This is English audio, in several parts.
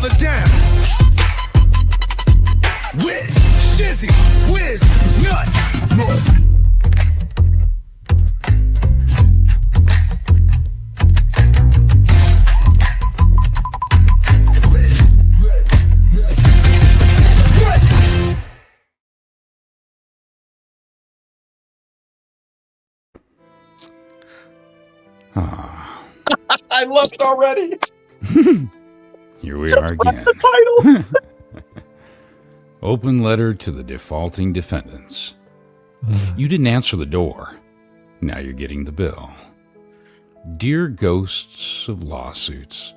brother down. With Shizzy, Wiz, Nut. I left already. Here we are again. Open letter to the defaulting defendants. You didn't answer the door. Now you're getting the bill. Dear ghosts of lawsuits,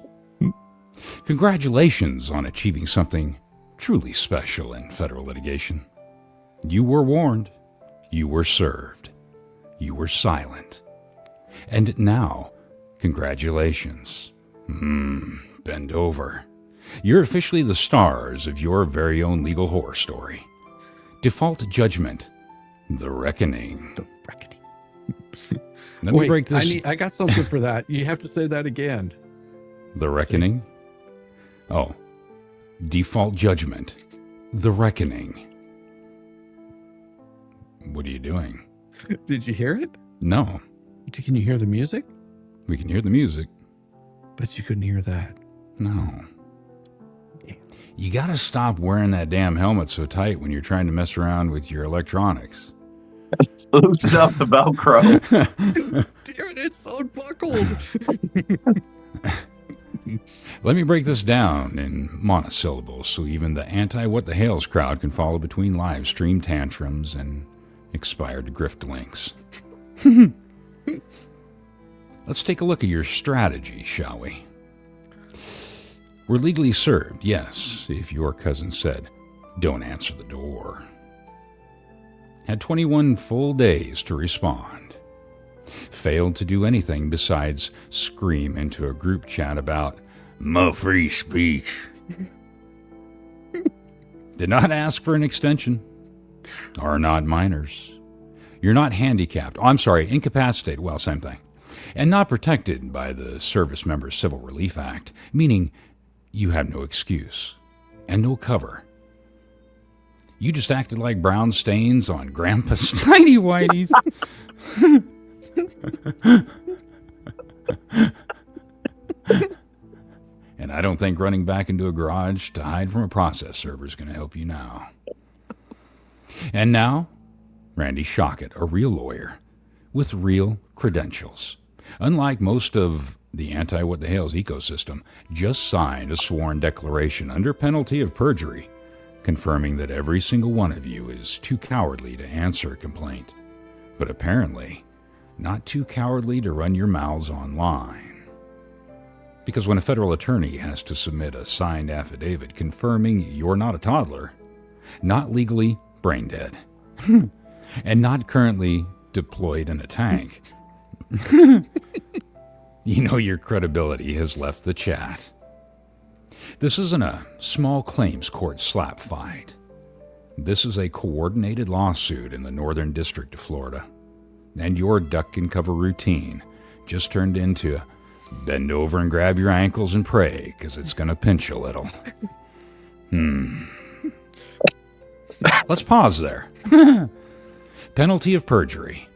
congratulations on achieving something truly special in federal litigation. You were warned. You were served. You were silent. And now, congratulations. Bend over. You're officially the stars of your very own legal horror story. Default judgment. The reckoning. The reckoning. Let me break this. I got something for that. You have to say that again. The reckoning? Oh. Default judgment. The reckoning. What are you doing? Did you hear it? No. Can you hear the music? We can hear the music. But you couldn't hear that. No. You gotta stop wearing that damn helmet so tight when you're trying to mess around with your electronics. Loosen up the Velcro. Damn it, it's so buckled. Let me break this down in monosyllables so even the anti-what-the-hales crowd can follow between live stream tantrums and expired grift links. Let's take a look at your strategy, shall we? We're legally served, yes, if your cousin said, don't answer the door. Had 21 full days to respond. Failed to do anything besides scream into a group chat about my free speech. Did not ask for an extension. Are not minors. You're not handicapped. Oh, I'm sorry, incapacitated. Well, same thing. And not protected by the Service Members Civil Relief Act, meaning you have no excuse and no cover. You just acted like brown stains on Grandpa's tiny whities. And I don't think running back into a garage to hide from a process server is going to help you now. And now, Randy Shockett, a real lawyer with real credentials. Unlike most of the anti-what-the-hales ecosystem, just signed a sworn declaration under penalty of perjury, confirming that every single one of you is too cowardly to answer a complaint, but apparently not too cowardly to run your mouths online. Because when a federal attorney has to submit a signed affidavit confirming you're not a toddler, not legally brain dead, and not currently deployed in a tank, you know your credibility has left the chat. This isn't a small claims court slap fight. This is a coordinated lawsuit in the Northern District of Florida. And your duck and cover routine just turned into bend over and grab your ankles and pray, because it's going to pinch a little. Let's pause there. Penalty of perjury.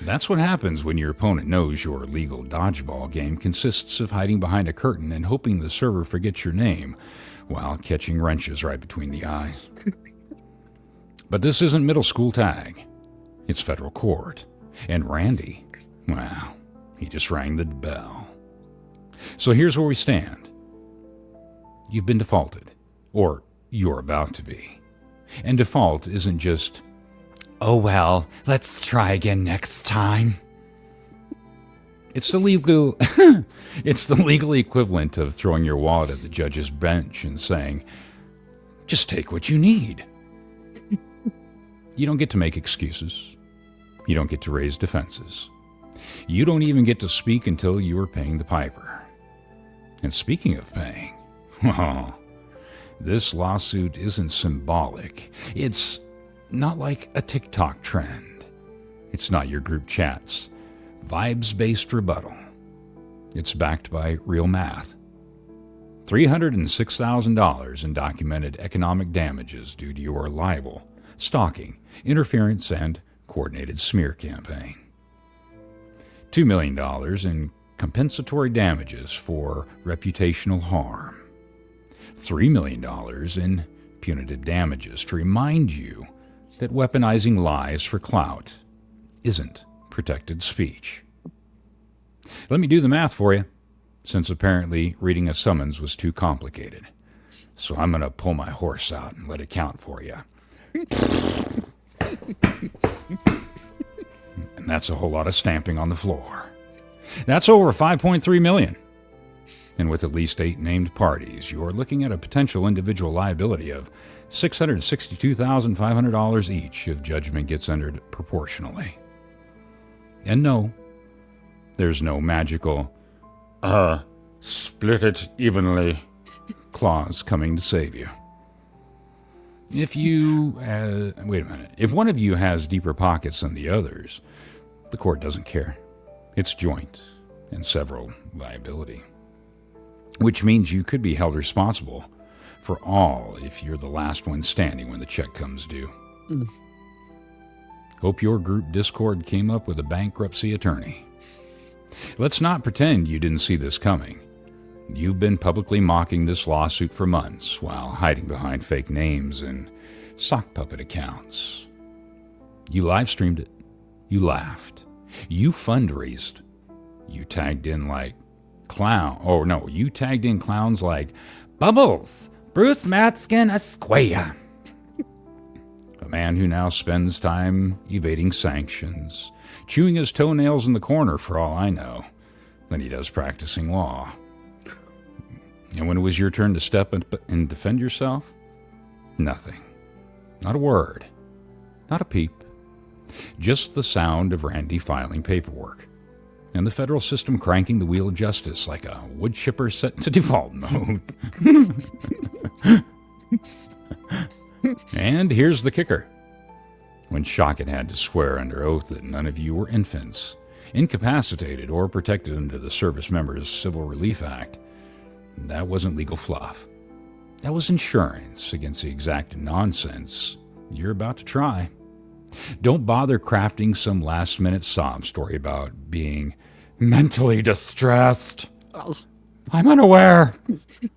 That's what happens when your opponent knows your legal dodgeball game consists of hiding behind a curtain and hoping the server forgets your name while catching wrenches right between the eyes. But this isn't middle school tag. It's federal court. And Randy, well, he just rang the bell. So here's where we stand. You've been defaulted, or you're about to be. And default isn't just, oh well, let's try again next time. It's the legal it's the legal equivalent of throwing your wallet at the judge's bench and saying, just take what you need. You don't get to make excuses. You don't get to raise defenses. You don't even get to speak until you are paying the piper. And speaking of paying, well, this lawsuit isn't symbolic. It's not like a TikTok trend. It's not your group chats. Vibes-based rebuttal. It's backed by real math. $306,000 in documented economic damages due to your libel, stalking, interference, and coordinated smear campaign. $2 million in compensatory damages for reputational harm. $3 million in punitive damages to remind you that weaponizing lies for clout isn't protected speech. Let me do the math for you, since apparently reading a summons was too complicated. So I'm going to pull my horse out and let it count for you. And that's a whole lot of stamping on the floor. That's over $5.3 million. And with at least 8 named parties, you're looking at a potential individual liability of $662,500 each if judgment gets entered proportionally. And no, there's no magical, split it evenly clause coming to save you. If you, wait a minute, if one of you has deeper pockets than the others, the court doesn't care. It's joint and several liability, which means you could be held responsible for all if you're the last one standing when the check comes due. Hope your group Discord came up with a bankruptcy attorney. Let's not pretend you didn't see this coming. You've been publicly mocking this lawsuit for months while hiding behind fake names and sock puppet accounts. You live streamed it. You laughed. You fundraised. You tagged in like you tagged in clowns like Bubbles, Bruce Matskin Esquire. A man who now spends time evading sanctions, chewing his toenails in the corner for all I know, than he does practicing law. And when it was your turn to step up and defend yourself, nothing. Not a word. Not a peep. Just the sound of Randy filing paperwork, and the federal system cranking the wheel of justice like a wood chipper set to default mode. And here's the kicker. When Shockett had to swear under oath that none of you were infants, incapacitated, or protected under the Service Members Civil Relief Act, that wasn't legal fluff. That was insurance against the exact nonsense you're about to try. Don't bother crafting some last-minute sob story about being mentally distressed. I'm unaware.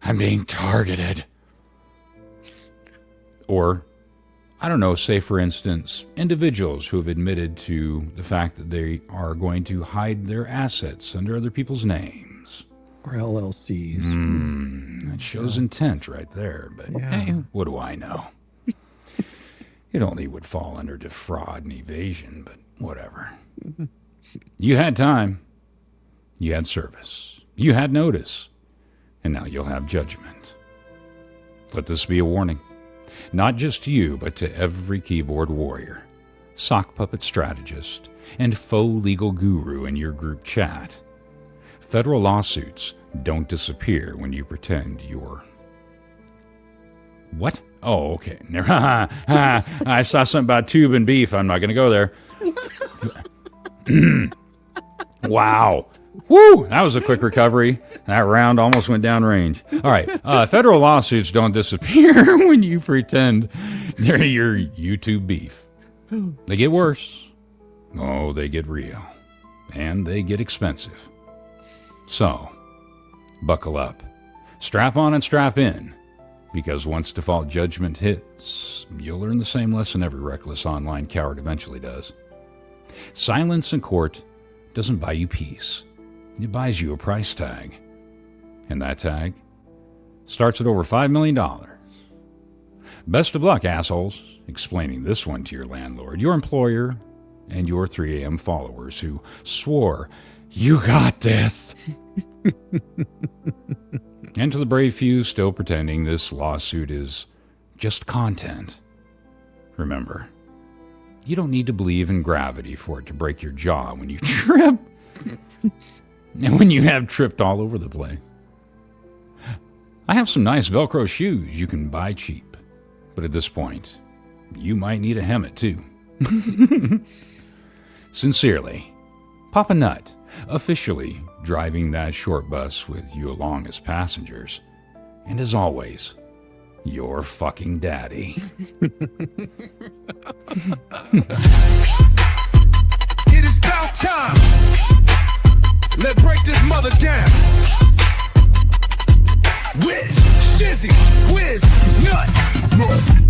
I'm being targeted. Or, I don't know, say for instance, individuals who have admitted to the fact that they are going to hide their assets under other people's names. Or LLCs. That shows intent right there, but hey, what do I know? It only would fall under defraud and evasion, but whatever. You had time. You had service. You had notice. And now you'll have judgment. Let this be a warning. Not just to you, but to every keyboard warrior, sock puppet strategist, and faux legal guru in your group chat. Federal lawsuits don't disappear when you pretend you're... What? Oh, okay. I saw something about tube and beef. I'm not going to go there. Wow. Woo! That was a quick recovery. That round almost went down range. All right. Federal lawsuits don't disappear when you pretend they're your YouTube beef. They get worse. Oh, they get real. And they get expensive. So, buckle up. Strap on and strap in. Because once default judgment hits, you'll learn the same lesson every reckless online coward eventually does. Silence in court doesn't buy you peace. It buys you a price tag. And that tag starts at over $5 million. Best of luck, assholes, explaining this one to your landlord, your employer, and your 3 a.m. followers who swore, "You got this." And to the brave few still pretending this lawsuit is just content. Remember, you don't need to believe in gravity for it to break your jaw when you trip. And when you have tripped all over the place. I have some nice Velcro shoes you can buy cheap. But at this point, you might need a helmet too. Sincerely, Papa Nut, officially driving that short bus with you along as passengers, And as always, your fucking daddy. It is about time. Let's break this mother down. With Shizzy, Wiz, Nut.